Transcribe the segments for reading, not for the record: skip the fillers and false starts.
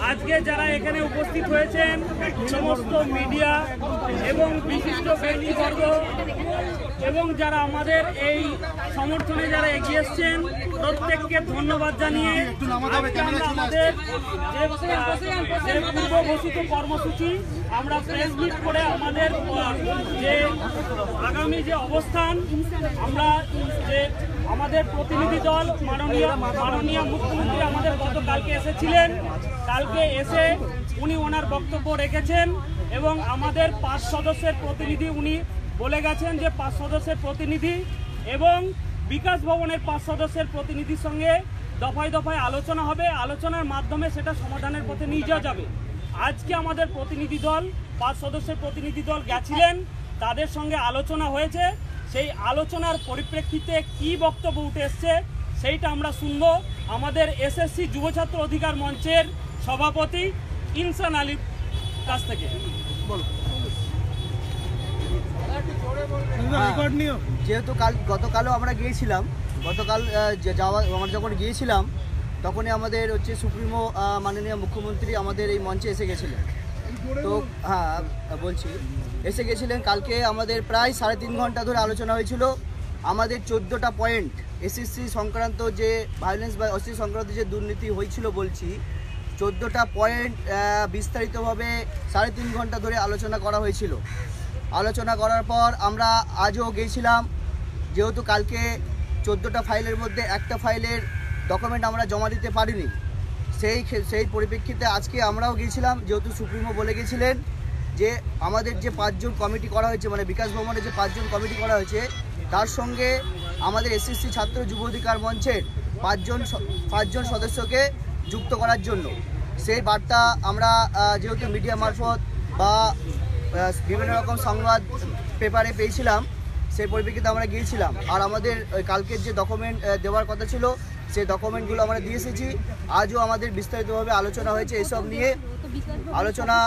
আজকে যারা এখানে উপস্থিত হয়েছেন সমস্ত মিডিয়া এবং বিশিষ্ট ব্যক্তিবর্গ এবং যারা আমাদের এই সমর্থনে যারা এগিয়ে এসছেন প্রত্যেককে ধন্যবাদ জানিয়ে আজকে আমরা আমাদের যে পূর্ব ঘোষিত কর্মসূচি আমরা প্রেস মিট করে আমাদের যে আগামী যে অবস্থান আমরা যে আমাদের প্রতিনিধি দল মাননীয় মুখ্যমন্ত্রী আমাদের গতকালকে এসেছিলেন, কালকে এসে উনি ওনার বক্তব্য রেখেছেন এবং আমাদের 5 সদস্যের প্রতিনিধি উনি বলে গেছেন যে 5 সদস্যের প্রতিনিধি এবং বিকাশ ভবনের 5 সদস্যের প্রতিনিধির সঙ্গে দফায় দফায় আলোচনা হবে, আলোচনার মাধ্যমে সেটা সমাধানের পথে নিয়ে যাওয়া যাবে। আজকে আমাদের প্রতিনিধি দল 5 সদস্যের প্রতিনিধি দল গেছিলেন, তাদের সঙ্গে আলোচনা হয়েছে, সেই আলোচনার পরিপ্রেক্ষিতে কি বক্তব্য উঠে এসছে সেইটা আমরা শুনব আমাদের এসএসসি যুব ছাত্র অধিকার মঞ্চের সভাপতি ইনসান আলীর কাছ থেকে। যেহেতু গতকালও আমরা গিয়েছিলাম, গতকাল আমরা যখন গিয়েছিলাম তখনই আমাদের সুপ্রিমো মাননীয় মুখ্যমন্ত্রী আমাদের এই মঞ্চে এসে গেছিলেন। তো হ্যাঁ বলছি, এসে গেছিলেন। কালকে আমাদের প্রায় 3.5 ঘন্টা ধরে আলোচনা হয়েছিল। আমাদের 14টা পয়েন্ট এসএসসি সংক্রান্ত যে ভায়োলেন্স বা অশ্লীল সংক্রান্ত যে দুর্নীতি হয়েছিল বলছি, 14টা পয়েন্ট বিস্তারিতভাবে 3.5 ঘন্টা ধরে আলোচনা করা হয়েছিল। আলোচনা করার পর আমরা আজও গিয়েছিলাম, যেহেতু কালকে 14টা ফাইলের মধ্যে একটা ফাইলের ডকুমেন্ট আমরা জমা দিতে পারিনি, সেই পরিপ্রেক্ষিতে আজকে আমরাও গিয়েছিলাম। যেহেতু সুপ্রিমো বলে গেছিলেন যে আমাদের যে 5 জন কমিটি করা হয়েছে, মানে বিকাশ ভবনের যে 5 জন কমিটি করা হয়েছে, তার সঙ্গে আমাদের এসএসসি ছাত্র যুব অধিকার মঞ্চের 5 জন সদস্যকে যুক্ত করার জন্য সেই বার্তা আমরা যেহেতু মিডিয়া মারফত বা বিভিন্ন রকম সংবাদ পেপারে পেয়েছিলাম, সেই পরিপ্রেক্ষিতে আমরা গিয়েছিলাম। আর আমাদের কালকের যে ডকুমেন্ট দেওয়ার কথা ছিল সেই ডকুমেন্টগুলো আমরা দিয়ে এসেছি। আজও আমাদের বিস্তারিতভাবে আলোচনা হয়েছে এসব নিয়ে। আলোচনা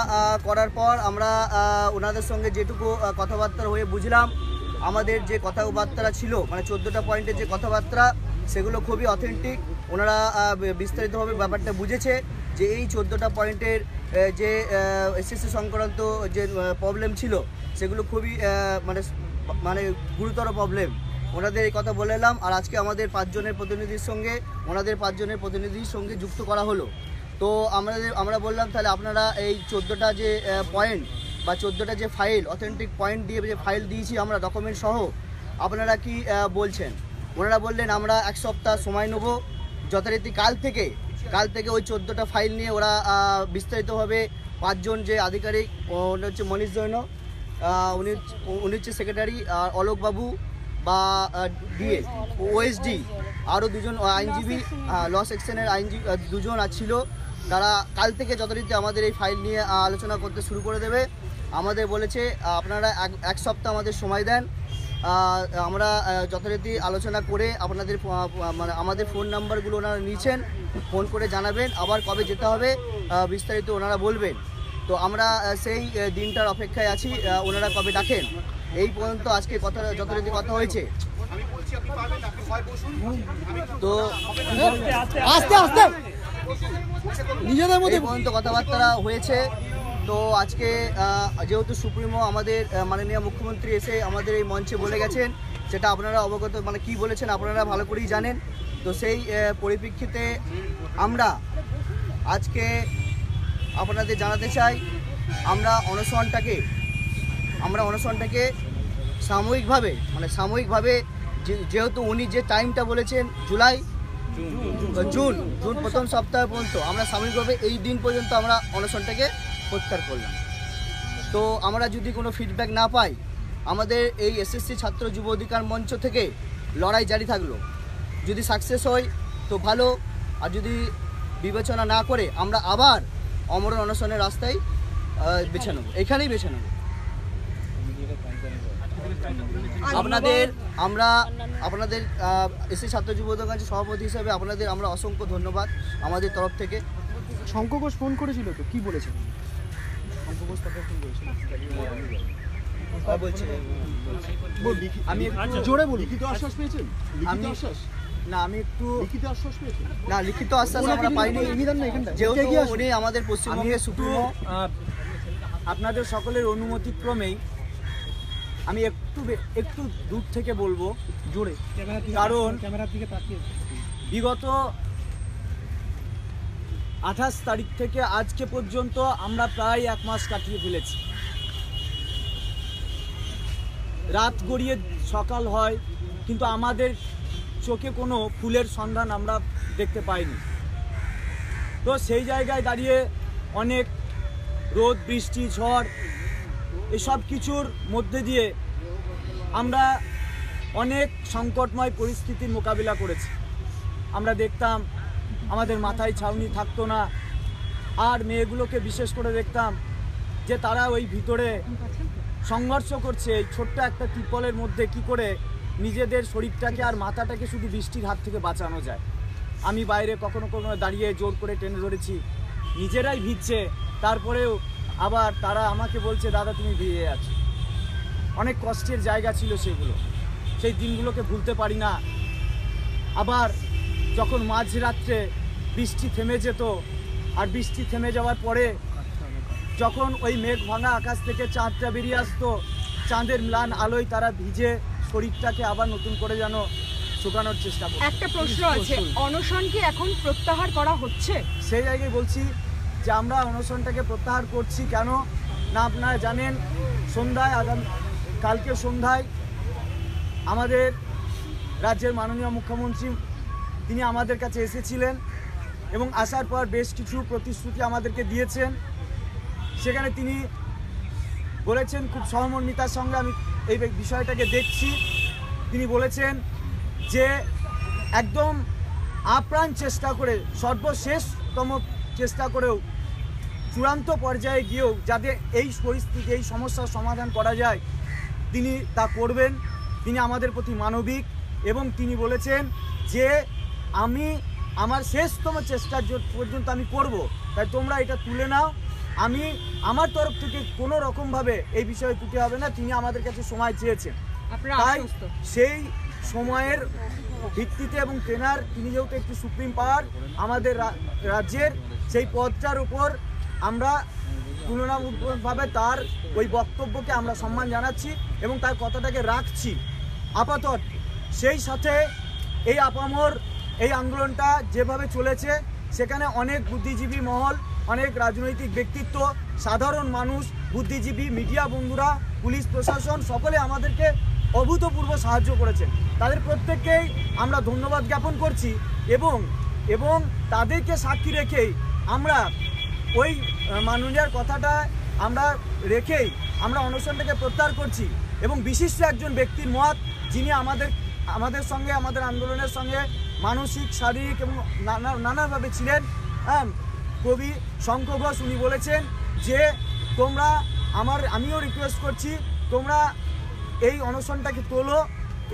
করার পর আমরা ওনাদের সঙ্গে যেটুকু কথাবার্তা হয়ে বুঝলাম, আমাদের যে কথাবার্তা ছিল মানে 14টা পয়েন্টের যে কথাবার্তা সেগুলো খুবই অথেন্টিক। ওনারা বিস্তারিতভাবে ব্যাপারটা বুঝেছে যে এই 14টা পয়েন্টের যে এসএসসি সংক্রান্ত যে প্রবলেম ছিল সেগুলো খুবই মানে গুরুতর প্রবলেম। ওনাদের এই কথা বলে এলাম। আর আজকে আমাদের 5 জনের প্রতিনিধির সঙ্গে ওনাদের 5 জনের প্রতিনিধির সঙ্গে যুক্ত করা হলো। তো আমরা বললাম তাহলে আপনারা এই 14টা যে পয়েন্ট বা 14টা যে ফাইল অথেন্টিক পয়েন্ট দিয়ে যে ফাইল দিয়েছি আমরা ডকুমেন্ট সহ, আপনারা কি বলছেন? ওনারা বললেন আমরা 1 সপ্তাহ সময় নেব, যথারীতি কাল থেকে ওই 14টা ফাইল নিয়ে ওরা বিস্তারিতভাবে 5 জন যে আধিকারিক, উনি হচ্ছে মনীষ জৈন, উনি হচ্ছে সেক্রেটারি, আর অলোকবাবু বা ডিএ ওএসডি, আরও 2 জন আইনজীবী ল সেকশনের আইনজীবী 2 জন ছিল, তারা কাল থেকে যথারীতি আমাদের এই ফাইল নিয়ে আলোচনা করতে শুরু করে দেবে। আমাদের বলেছে আপনারা 1 সপ্তাহ আমাদের সময় দেন, আমরা যথারীতি আলোচনা করে আপনাদের মানে আমাদের ফোন নাম্বারগুলো ওনারা নিয়েছেন, ফোন করে জানাবেন আবার কবে যেতে হবে বিস্তারিত ওনারা বলবেন। তো আমরা সেই দিনটার অপেক্ষায় আছি, ওনারা কবে ডাকেন। এই পর্যন্ত আজকে যথারীতি কথা হয়েছে। তো আস্তে আস্তে নিজেদের মধ্যে পর্যন্ত কথাবার্তা হয়েছে। তো আজকে যেহেতু সুপ্রিমো আমাদের মাননীয় মুখ্যমন্ত্রী এসে আমাদের এই মঞ্চে বলে গেছেন, সেটা আপনারা অবগত, মানে কি বলেছেন আপনারা ভালো করেই জানেন। তো সেই পরিপ্রেক্ষিতে আমরা আজকে আপনাদের জানাতে চাই, আমরা অনশনটাকে সাময়িকভাবে যেহেতু উনি যে টাইমটা বলেছেন জুন প্রথম সপ্তাহ পর্যন্ত, আমরা সাময়িকভাবে এই দিন পর্যন্ত আমরা অনশনটাকে প্রত্যাহার করলাম। তো আমরা যদি কোনো ফিডব্যাক না পাই, আমাদের এই এসএসসি ছাত্র যুব অধিকার মঞ্চ থেকে লড়াই জারি থাকলো। যদি সাকসেস হয় তো ভালো, আর যদি বিবেচনা না করে আমরা আবার অমরণ অনশনের রাস্তায় এখানেই বেছে নেব। আপনাদের এসএসসি ছাত্র যুব অধিকার সভাপতি হিসেবে আপনাদের আমরা অসংখ্য ধন্যবাদ আমাদের তরফ থেকে। শঙ্কর ঘোষ ফোন করেছিল, তো কি বলেছেন? শঙ্কর ঘোষ তাকে ফোন করেছিল, বলছি আমি জোরে বলি, লিখিত আশ্বাস পেয়েছেন? লিখিত আশ্বাস না আমি একটু লিখিত আশ্বাস পেয়েছেন? না লিখিত আশ্বাস আমরা পাইনি, নিদান না এখানটা যেহেতু উনি আমাদের পশ্চিমবঙ্গের একটু সুপ্রিমো। আপনাদের সকলের অনুমতিক্রমেই আমি একটু দূর থেকে বলবো, জোরে কারণ ক্যামেরার দিকে তাকিয়ে বিগত 28 তারিখ থেকে আজকে পর্যন্ত আমরা প্রায় 1 মাস কাটিয়ে ফেলেছি। রাত গড়িয়ে সকাল হয়, কিন্তু আমাদের চোখে কোনো ফুলের সন্ধান আমরা দেখতে পাইনি। তো সেই জায়গায় দাঁড়িয়ে অনেক রোদ বৃষ্টি ঝড় এসব কিছুর মধ্যে দিয়ে আমরা অনেক সংকটময় পরিস্থিতির মোকাবিলা করেছি। আমরা দেখতাম আমাদের মাথায় ছাউনি থাকতো না, আর মেয়েগুলোকে বিশেষ করে দেখতাম যে তারা ওই ভিতরে সংঘর্ষ করছে এই ছোট্ট একটা ত্রিপলের মধ্যে কি করে নিজেদের শরীরটাকে আর মাথাটাকে শুধু বৃষ্টির হাত থেকে বাঁচানো যায়। আমি বাইরে কখনো কখনো দাঁড়িয়ে জোর করে টেনে ধরেছি, নিজেরাই ভিজছে, তারপরেও আবার তারা আমাকে বলছে দাদা তুমি ভিজে আছো। অনেক কষ্টের জায়গা ছিল সেগুলো, সেই দিনগুলোকে ভুলতে পারি না। আবার যখন মাঝরাত্রে বৃষ্টি থেমে যেত, আর বৃষ্টি থেমে যাওয়ার পরে যখন ওই মেঘ ভাঙা আকাশ থেকে চাঁদটা বেরিয়ে আসতো, চাঁদের ম্লান আলোয় তারা ভিজে শরীরটাকে আবার নতুন করে যেন শুকানোর চেষ্টা করত। একটা প্রশ্ন আছে, অনশন কি এখন প্রত্যাহার করা হচ্ছে? সেই জায়গায় বলছি যে আমরা অনশনটাকে প্রত্যাহার করছি। কেন না আপনারা জানেন, সন্ধ্যায় কালকে সন্ধ্যায় আমাদের রাজ্যের মাননীয় মুখ্যমন্ত্রী তিনি আমাদের কাছে এসেছিলেন এবং আসার পর বেশ কিছু প্রতিশ্রুতি আমাদেরকে দিয়েছেন। সেখানে তিনি বলেছেন, খুব সহমর্মিতার সঙ্গে আমি এই বিষয়টাকে দেখছি, তিনি বলেছেন যে একদম আপ্রাণ চেষ্টা করে, সর্বশেষতম চেষ্টা করেও চূড়ান্ত পর্যায়ে গিয়েও যাতে এই পরিস্থিতি এই সমস্যার সমাধান করা যায় তিনি তা করবেন। তিনি আমাদের প্রতি মানবিক এবং তিনি বলেছেন যে আমি আমার শেষতম চেষ্টা পর্যন্ত আমি করব, তাই তোমরা এটা তুলে নাও। আমি আমার তরফ থেকে কোনো রকমভাবে এই বিষয়ে ত্রুটি হবে না। তিনি আমাদের কাছে সময় চেয়েছেন, তাই সেই সময়ের ভিত্তিতে এবং তেনার তিনি যেহেতু একটি সুপ্রিম পাওয়ার আমাদের রাজ্যের, সেই পদটার উপর আমরা তুলনামূলকভাবে তার ওই বক্তব্যকে আমরা সম্মান জানাচ্ছি এবং তার কথাটাকে রাখছি আপাতত। সেই সাথে এই আপামর এই আন্দোলনটা যেভাবে চলেছে সেখানে অনেক বুদ্ধিজীবী মহল, অনেক রাজনৈতিক ব্যক্তিত্ব, সাধারণ মানুষ, বুদ্ধিজীবী, মিডিয়া বন্ধুরা, পুলিশ প্রশাসন সকলে আমাদেরকে অভূতপূর্ব সাহায্য করেছেন। তাদের প্রত্যেককেই আমরা ধন্যবাদ জ্ঞাপন করছি এবং তাদেরকে সাক্ষী রেখেই আমরা ওই মাননীয়ার কথাটা আমরা রেখেই আমরা অনশনটাকে প্রত্যাহার করছি। এবং বিশিষ্ট একজন ব্যক্তির মত, যিনি আমাদের সঙ্গে আমাদের আন্দোলনের সঙ্গে মানসিক শারীরিক এবং নানাভাবে ছিলেন, কবি শঙ্খ ঘোষ, উনি বলেছেন যে তোমরা আমিও রিকোয়েস্ট করছি তোমরা এই অনশনটাকে তোলো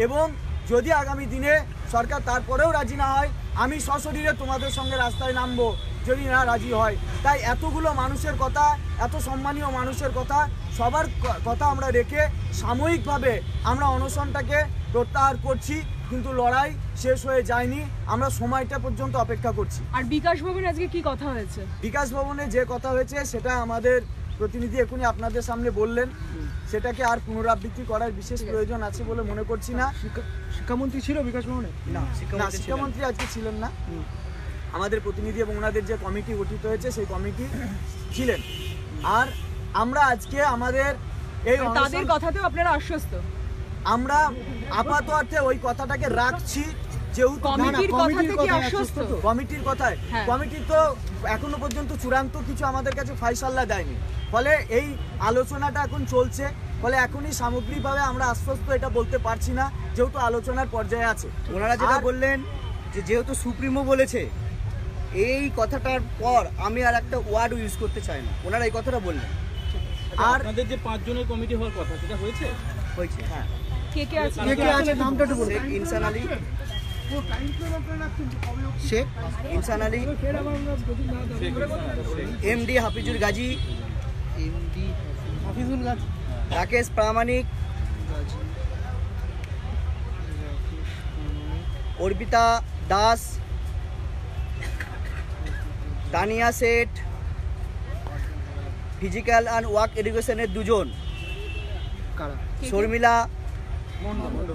এবং যদি আগামী দিনে সরকার তারপরেও রাজি না হয় আমি সশরীরে তোমাদের সঙ্গে রাস্তায় নামবো যদি না রাজি হয়। তাই এতগুলো মানুষের কথা, এত সম্মানীয় মানুষের কথা, সবার কথা আমরা রেখে সাময়িকভাবে আমরা অনশনটাকে প্রত্যাহার করছি, কিন্তু লড়াই শেষ হয়ে যায়নি, আমরা সময়টা পর্যন্ত অপেক্ষা করছি। আর বিকাশ ভবনে আজকে কি কথা হয়েছে? বিকাশ ভবনে যে কথা হয়েছে সেটা আমাদের প্রতিনিধি এখনই আপনাদের সামনে বললেন, সেটাকে আর পুনরাবৃত্তি করার বিশেষ প্রয়োজন আছে বলে মনে করছি না। শিক্ষামন্ত্রী ছিল বিকাশ ভবনে? না, শিক্ষামন্ত্রী আজকে ছিলেন না, আমাদের প্রতিনিধি এবং ওনাদের যে কমিটি গঠিত হয়েছে সেই কমিটি ছিলেন। আর আমরা আজকে আমাদের এই তাদের কথাতেও আপনারা আশ্বস্ত? আমরা আপাতত অর্থে ওই কথাটাকে রাখছি, যেহেতু কমিটির কথাতে কি আশ্বস্ত? কমিটির কথায় কমিটি তো এখনো পর্যন্ত চূড়ান্ত কিছু আমাদের কাছে ফাইসাল্লা দেয়নি, ফলে এই আলোচনাটা এখন চলছে, ফলে এখনই সামগ্রিকভাবে আমরা আশ্বস্ত এটা বলতে পারছি না, যেহেতু আলোচনার পর্যায়ে আছে। ওনারা যেটা বললেন যে যেহেতু সুপ্রিমো বলেছে, এই কথাটার পর আমি আর একটা ওয়ার্ড ইউজ করতে চাই না, ওনারা এই কথাটা বললেন। আর আপনাদের যে 5 জনের কমিটি হওয়ার কথা সেটা হয়েছে? হয়েছে, হ্যাঁ। কে কে আছে? নামটা একটু বলুন। শেখ ইনসান আলী, শেখ ইনসান Ali, MD Hafizul Gazi, Rakesh Pramanik, Arpita Das, Tania Seth, physical and work এডুকেশনের 2 জন, কারা? শর্মিলা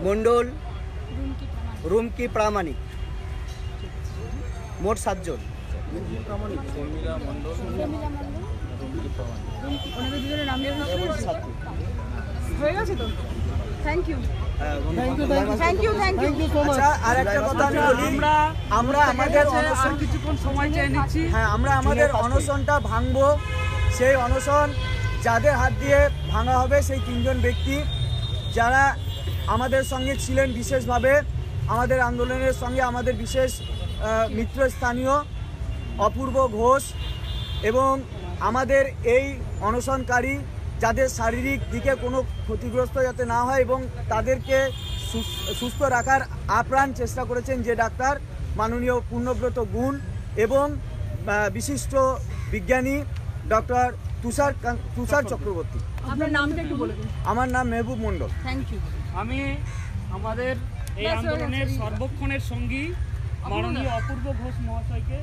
মণ্ডল, রুমকি প্রামাণিক, মোট 7 জন। ওনাদের দুজনের নাম হয়ে গেছে তো? থ্যাংক ইউ থ্যাংক ইউ আচ্ছা, আর একটা কথা আমি বলি, আমরা আমাদের অনশন কিছুক্ষণ সময় চেয়ে নিচ্ছি। হ্যাঁ, আমরা আমাদের অনশনটা ভাঙবো। সেই অনশন যাদের হাত দিয়ে ভাঙা হবে সেই 3 জন ব্যক্তি যারা আমাদের সঙ্গে ছিলেন বিশেষভাবে, আমাদের আন্দোলনের সঙ্গে আমাদের বিশেষ মিত্রস্থানীয় অপূর্ব ঘোষ, এবং আমাদের এই অনশনকারী যাদের শারীরিক দিকে কোনো ক্ষতিগ্রস্ত যাতে না হয় এবং তাদেরকে সুস্থ রাখার আপ্রাণ চেষ্টা করেছেন যে ডাক্তার মাননীয় পূর্ণব্রত গুণ এবং বিশিষ্ট বিজ্ঞানী ডক্টর তুষার চক্রবর্তী। আপনার নামটা একটু বলে দিন। আমার নাম মেহবুব মণ্ডল। Thank you. আমি আমাদের এই আন্দোলনের সর্বক্ষণের সঙ্গী মাননীয় অপূর্ব ঘোষ মহাশয়কে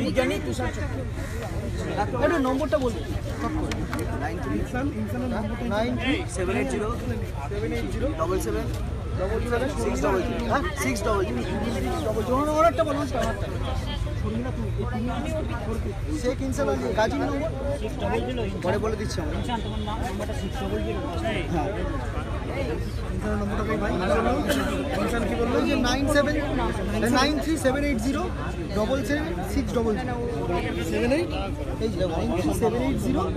বিজ্ঞানী তুষার চক্রবর্তী। একটা নম্বরটা বলুন। 9777776600। বলুন। শেখ ইনসান আলী গাজী নম্বর পরে বলে দিচ্ছি আমরা। নম্বরটা ভাই ইনসান কি বললো যে 9379600 এই 93780777600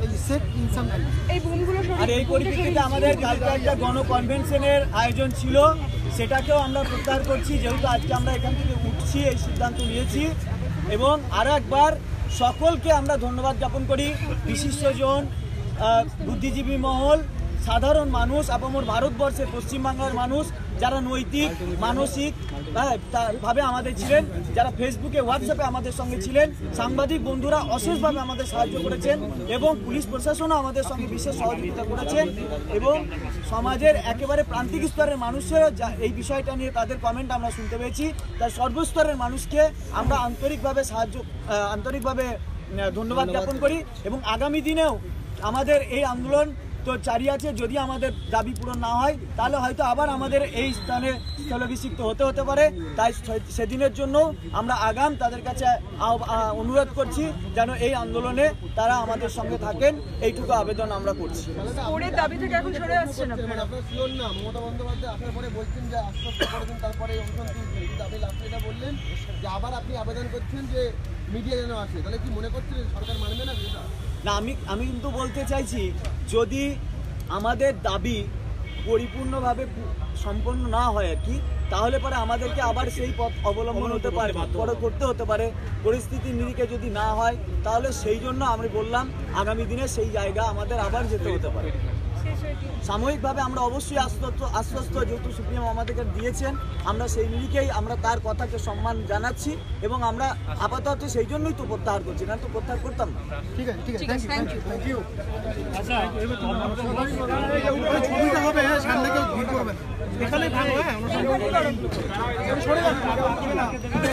এই শেখ ইনসান আলী। এই বোমগুলো আর এই পরিপ্রেক্ষিতে আমাদের কালকে একটা গণকনভেনশনের আয়োজন ছিল, সেটাকেও আমরা প্রত্যাহার করছি, যেহেতু আজকে আমরা এখান থেকে উঠছি, এই সিদ্ধান্ত নিয়েছি। এবং আরও একবার সকলকে আমরা ধন্যবাদ জ্ঞাপন করি, বিশিষ্টজন, বুদ্ধিজীবী মহল, সাধারণ মানুষ, আপামর ভারতবর্ষের পশ্চিমবাংলার মানুষ যারা নৈতিক মানসিক ভাবে আমাদের ছিলেন, যারা ফেসবুকে হোয়াটসঅ্যাপে আমাদের সঙ্গে ছিলেন, সাংবাদিক বন্ধুরা অশেষভাবে আমাদের সাহায্য করেছেন এবং পুলিশ প্রশাসনও আমাদের সঙ্গে বিশেষ সহযোগিতা করেছেন এবং সমাজের একেবারে প্রান্তিক স্তরের মানুষেরও এই বিষয়টা নিয়ে তাদের কমেন্ট আমরা শুনতে পেয়েছি। তাই সর্বস্তরের মানুষকে আমরা আন্তরিকভাবে ধন্যবাদ জ্ঞাপন করি এবং আগামী দিনেও আমাদের এই আন্দোলন তো জারি আছে। যদি আমাদের দাবি পূরণ না হয় তাহলে হয়তো আবার আমাদের এই স্থানে স্থলাভিষিক্ত হতে পারে। তাই সেদিনের জন্য আমরা আগাম তাদের কাছে অনুরোধ করছি যেন এই আন্দোলনে তারা আমাদের সঙ্গে থাকেন, এইটুকু আবেদন আমরা করছি। ওরের দাবি থেকে এখন সরে আসছেন আপনারা? আপনারা শুনুন না, মমতা বন্দ্যোপাধ্যায় আসার পরে বলছেন যে আশ্বস্ত করে দিন, তারপরে এই অনশন তুলছেন, কিন্তু আপনি লাস্টে এটা বললেন যে আবার আপনি আবেদন করছেন যে মিডিয়া যেন আসে, তাহলে কি মনে করছেন সরকার মানবে না এটা? না, আমি কিন্তু বলতে চাইছি, যদি আমাদের দাবি পরিপূর্ণভাবে সম্পন্ন না হয় আর কি, তাহলে পরে আমাদেরকে আবার সেই পথ অবলম্বন করতে হতে পারে। পরিস্থিতির নিরিখে যদি না হয় তাহলে সেই জন্য আমি বললাম আগামী দিনে সেই জায়গা আমাদের আবার যেতে হতে পারে। সাময়িকভাবে আমরা অবশ্যই আশ্বস্ত, যেহেতু সুপ্রিম আমাদেরকে দিয়েছেন, আমরা সেই নিরিখেই আমরা তার কথাকে সম্মান জানাচ্ছি এবং আমরা আপাতত সেই জন্যই তো প্রত্যাহার করছি, না তো প্রত্যাহার করতাম না। ঠিক আছে, থ্যাংক ইউ। আচ্ছা ছবিটা হবে, সামনে কেউ ভিড় করবেন এখানে।